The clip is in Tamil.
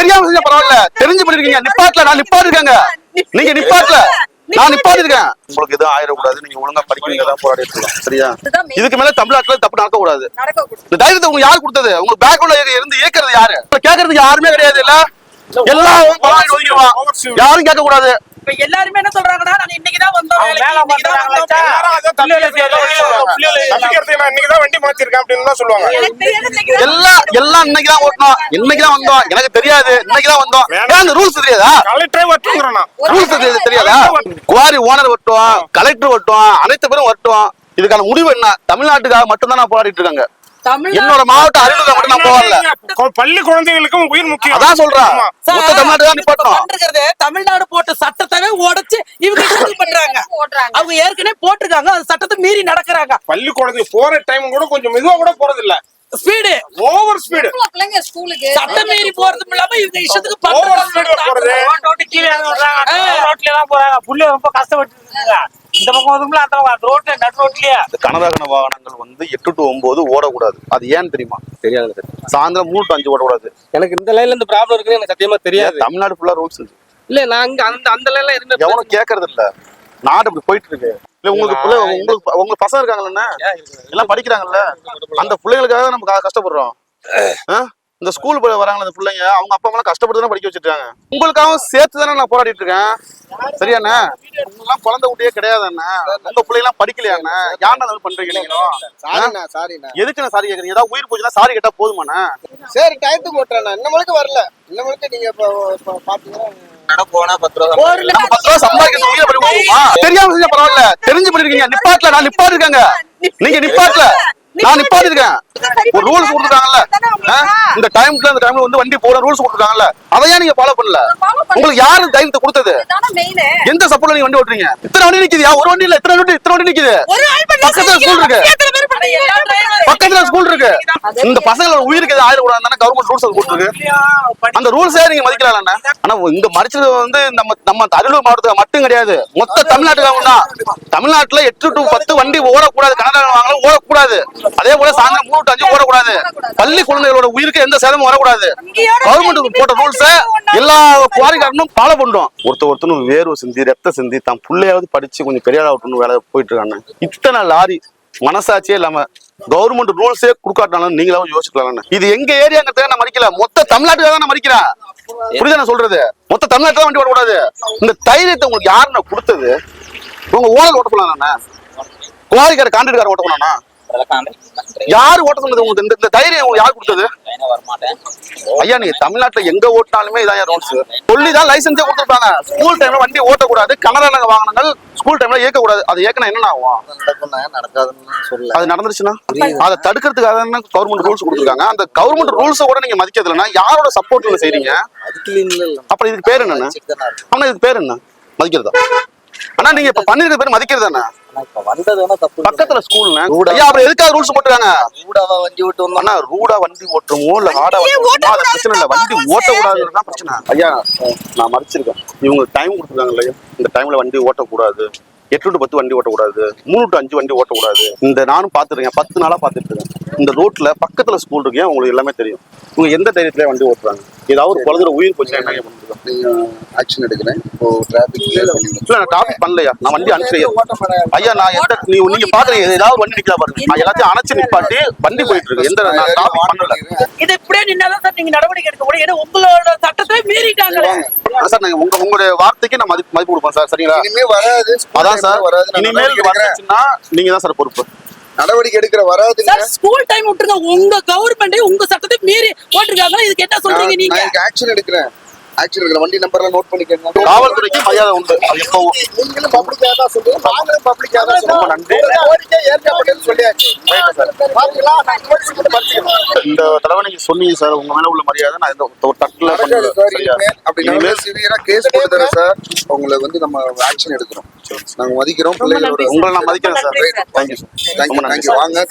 தெரியாம செஞ்சா பரவாயில்ல, தெரிஞ்சு பண்ணிருக்கீங்க. நிப்பாட்டல, நான் நிப்பாட்டிருக்கேங்க. நீங்க நிப்பாட்டல, நான் நிப்பாட்டிருக்கேன். உங்களுக்கு எதுவும் ஆயிடக்கூடாது, நீங்க ஒழுங்கா படிக்கிறீங்க தான் போராடி இருக்கலாம். சரியா? இதுக்கு மேல தமிழ்நாட்டுல தப்பு நடக்க கூடாது. இந்த தைரியத்தை உங்களுக்கு யாரு கொடுத்தது? உங்க பேக்ரவுண்ட்ல இருந்து இயக்குறது யாரு? கேட்கறதுக்கு யாருமே கிடையாது. இல்ல எல்லாம் யாரும் கேட்க கூடாது. எல்லாருமே என்ன சொல்றாங்கன்னா, நான் இன்னைக்குதான் வந்தோம், இன்னைக்குதான் வண்டி மாத்திருக்கேன் அப்படின்னு சொல்லுவாங்க. எல்லாம் இன்னைக்குதான் ஓட்டணும், இன்னைக்குதான் வந்தோம், எனக்கு தெரியாது, இன்னைக்குதான் வந்தோம். ரூல்ஸ் தெரியாதா? கலெக்டரே வரட்டும், ரூல்ஸ் தெரியாதா? குவாரி ஓனர் வரட்டும், கலெக்டர் வரட்டும், அனைத்து பேரும் வரட்டும். இதுக்கான முடிவு என்ன? தமிழ்நாட்டுக்காக மட்டும்தான் நான் போராடிட்டு இருக்காங்க. என்னோட மாவட்ட அரியலூர்ல மட்டும் நான் போகல. பள்ளி குழந்தைகளுக்கும் உயிர் முக்கியம். அதான் சொல்றேன். மொத்த தமிழ்நாடு நிப்பாட்டணும். தமிழ்நாடு போட்ட சட்டத்தை உடைச்சு இவங்க பண்றாங்க. அவங்க ஏற்கனவே போட்டிருக்காங்க, அந்த சட்டத்தை மீறி நடக்கிறாங்க. பள்ளி குழந்தை போற டைம் கூட கொஞ்சம் மெதுவா கூட போறது இல்ல. Speed over speed. பிள்ளைங்க ஸ்கூலுக்கு சட்டம் மீறி போறதும் இல்லாம இவங்க இஷ்டத்துக்கு ஓவர் ஸ்பீடு போறது. ரோட்ல கீழ விடுறாங்க, ரோட்ல தான் போறாங்க. புள்ள ரொம்ப கஷ்டப்பட்டு இருக்காங்க. இந்த பக்கம் ஒதுங்கல, அந்த பக்கம் ரோட்ல நட் ரோட்லயே. கனரக வாகனங்கள் வந்து 8 to 9 ஓடக்கூடாது. அது ஏன்னு தெரியுமா? தெரியாது. சாயந்தரம் 3 to 5 ஓடக்கூடாது. எனக்கு இந்த லைன்ல இந்த ப்ராப்ளம் இருக்குன்னு எனக்கு சத்தியமா தெரியாது. தமிழ்நாடு ஃபுல்லா ரூல்ஸ் இருக்கு. இல்ல நான் அங்க அந்த லைன்ல எதுவுமே எவனும் கேட்கறது இல்ல. நாடு இப்படி போயிட்டு இருக்கு. இல்ல உங்களுக்கு பசங்க இருக்காங்கல்ல, எல்லாம் படிக்கிறாங்கல்ல, அந்த பிள்ளைகளுக்காக நம்ம கஷ்டப்படுறோம். இந்த ஸ்கூல் வராங்களா அந்த பிள்ளைங்க, அவங்க அப்பா அம்மா கஷ்டப்பட்டு தானே படிக்க வச்சிருக்காங்க. உங்களுக்காகவும் சேர்த்து தானே நான் போராடிட்டு இருக்கேன். சரியாண்ணே? உங்கெல்லாம் குழந்தை குட்டியே கிடையாதுண்ணே. உங்க பிள்ளைலாம் படிக்கலையாண்ணே? யாருன்னா பண்றீங்க நீங்களும்? எதுக்குண்ணே சாரி கேக்குறீங்க? ஏதாவது உயிர் போச்சுன்னா சாரி கேட்டா போதுமாண்ணே? சரி, டயத்துக்கு ஓட்டுறேன். இன்னமுழுக்கு வரல. இன்னமுழுக்கு நீங்க பாத்தீங்கன்னா போனா 10 ரூபா சம்பாதிக்க தெரியாம செஞ்சா பரவாயில்ல, தெரிஞ்சு பண்ணிருக்கீங்க. நிப்பாட்டல, நான் நிப்பாட்டிருக்கேங்க. நீங்க நிப்பாட்டல, நான் நிப்பாட்டிருக்கேன். ஒரு ரூல்ஸ் கொடுத்துருக்காங்கல்ல, இந்த டைம்ல வந்து வண்டி போற ரூல்ஸ் கொடுத்துருக்காங்கல்ல, அதையா நீங்க ஃபாலோ பண்ணல? உங்களுக்கு யாரு தைரியத்தை கொடுத்தது? எந்த சப்போர்ட்ல நீங்க வண்டி ஓட்டுறீங்க? இத்தனை வண்டி நிக்குது. ஒரு வண்டி இல்ல, இத்தனை வண்டி நிக்குது. பக்கத்துல ஸ்கூல் இருக்கு, பக்கத்துல ஸ்கூல் இருக்கு. இந்த பசங்களோட உயிருக்கு எது ஆயிடக்கூடாது தானே கவர்மெண்ட் ரூல்ஸ் கொடுத்துருக்கு. அந்த ரூல்ஸே நீங்க மதிக்கலாம். ஆனா இங்க மறிச்சது வந்து நம்ம அரியலூர் மாவட்டத்துக்கு மட்டும் கிடையாது, மொத்த தமிழ்நாட்டுக்காக தான். தமிழ்நாட்டுல 8 to 10 வண்டி ஓடக்கூடாது, கனரக வாகனம் ஓடக்கூடாது. அதே போல சாயந்தரம் 3 to 5 ஓடக்கூடாது. பள்ளி குழந்தைகளோட உயிருக்கு எந்த சேதமும் வரக்கூடாது. கவர்மெண்ட் போட்ட ரூல்ஸ எல்லா குவாரிக்காரனும் ஃபாலோ பண்றோம். ஒருத்தரும் வேர்வை சிந்தி ரத்த சிந்தி தான் பிள்ளையாவது படிச்சு கொஞ்சம் பெரிய ஆகட்டும் வேலை போயிட்டு இருக்காங்க. இத்தனை லாரி மனசாட்சியே இல்லாம கவர்மெண்ட் ரூல்ஸே குடுக்காட்டாலும் நீங்களாவும் யோசிக்கலாம். இது எங்க ஏரியாங்கிறத நான் மறிக்கல, மொத்த தமிழ்நாட்டுக்காக தான் நான் மறிக்கிறேன். புரியுதா நான் சொல்றது? மொத்த தமிழ்நாட்டுல வண்டி ஓடக்கூடாது. இந்த தைரியத்தை உங்களுக்கு யாருன்னா கொடுத்தது? உங்க ஓனர் ஓட்ட போலாம், குவாரிக்கார கான்ட்ராக்டர் ஓட்ட போனா யாரு ஓட்ட சொன்னது? உங்களுக்கு இந்த தைரியம் யாரு கொடுத்தது? ஐயா, நீங்க தமிழ்நாட்டுல எங்க ஓட்டினாலுமே இதான் ரூல்ஸ் சொல்லிதான் லைசன்ஸே கொடுத்துருப்பாங்க. ஸ்கூல் டைம்ல வண்டி ஓட்டக்கூடாது, கனரக வாகனங்கள் ஸ்கூல் டைம்ல இயக்கக்கூடாது. அது இயக்கினா என்ன ஆகும்? அது நடந்துருச்சுன்னா அதை தடுக்கிறதுக்காக கவர்மெண்ட் ரூல்ஸ் கொடுத்துருக்காங்க. அந்த கவர்மெண்ட் ரூல்ஸை கூட நீங்க மதிக்கிறது இல்லைன்னா யாரோட சப்போர்ட்ல செய்றீங்க? அப்புறம் இதுக்கு பேர் என்னன்னு? ஆனா இதுக்கு பேர் என்ன? மதிக்கிறதா? ஆனா நீங்க இப்ப பண்ணிருக்க பேர் மதிக்கிறது தானே? பக்கத்துல ஸ்கூல் எதுக்காக ரூல்ஸ் போட்டுருக்காங்க? ரூடா வண்டி ஓட்டுறமோ இல்ல ஹார்டா அது பிரச்சனை இல்ல, வண்டி ஓட்டக்கூடாதுதான் பிரச்சனை. ஐயா, நான் மறைச்சிருக்கேன். இவங்க டைம் கொடுத்துருக்காங்க, இந்த டைம்ல வண்டி ஓட்டக்கூடாது, 8 to 10 வண்டி ஓட்டக்கூடாது, 3 to 5 வண்டி ஓட்டக்கூடாது. இந்த நானும் பாத்துருக்கேன், 10 நாளா பாத்துட்டு இருக்கேன். இந்த ரோட்ல பக்கத்துல ஸ்கூல் இருக்கு, உங்களுக்கு எல்லாமே தெரியும். இவங்க எந்த தைரியத்துல வண்டி ஓட்டுறாங்க? ஏதாவது ஒரு குழந்தை உயிர் போச்சு என்ன ஆக்ஷன் எடுக்கிறேன். டிராபிக் பண்ணலையா? நான் வண்டி அனுப்பிச்சிருக்கேன். ஐயா, நான் நீங்க பாக்குறீங்க ஏதாவது வண்டி நிக்கா பாருங்க, நான் எல்லாத்தையும் அணைச்சு நிப்பாட்டி வண்டி போயிட்டு இருக்கு. எந்த நான் டிராபிக் பண்ணல. இது இப்படியே நின்னாதான் சார் நீங்க நடவடிக்கை எடுக்க முடியும். ஏன்னா உங்களோட சட்டத்தை மீறிட்டாங்களே சார். நாங்க உங்களுடைய வார்த்தைக்கு நான் மதிப்பு கொடுப்போம் சார். சரிங்களா? இனிமே வராது. அதான் சார், இனிமேல் வந்துச்சுன்னா நீங்க தான் சார் பொறுப்பு. நடவடிக்கை எடுக்கிற வராது. ஸ்கூல் டைம் விட்டுருங்க. உங்க கவர்மெண்ட் உங்க சட்டத்தை மீறி போட்டுருக்காங்க. இதுக்கு என்ன சொல்றீங்க நீங்க? ஆக்ஷன் எடுக்கிறேன். ஆக்ஷன் எடுக்கிற வண்டி நம்பர்லாம் நோட் பண்ணிக்கங்க. காவல்துறைக்கு மரியாதை உண்டு. அது எப்பவும் நீங்களும் பப்ளிக்கா தான் சொல்லுங்க, நாங்களும் பப்ளிக்கா தான் சொல்லுங்க. நன்றி. ஏற்கனவே சொல்லியாச்சு. பாத்தீங்களா? இந்த தடவை நீங்க சொன்னீங்க சார், உங்க மேல உள்ள மரியாதை நான் இந்த ஒரு தட்டுல அப்படின்னா சிவியரா கேஸ் போட்டுறேன் சார். உங்களை வந்து நம்ம ஆக்ஷன் எடுக்கிறோம். நாங்க மதிக்கிறோம். உங்களை நான் மதிக்கிறேன் சார். Thank you sir. தேங்க்யூ. வாங்க.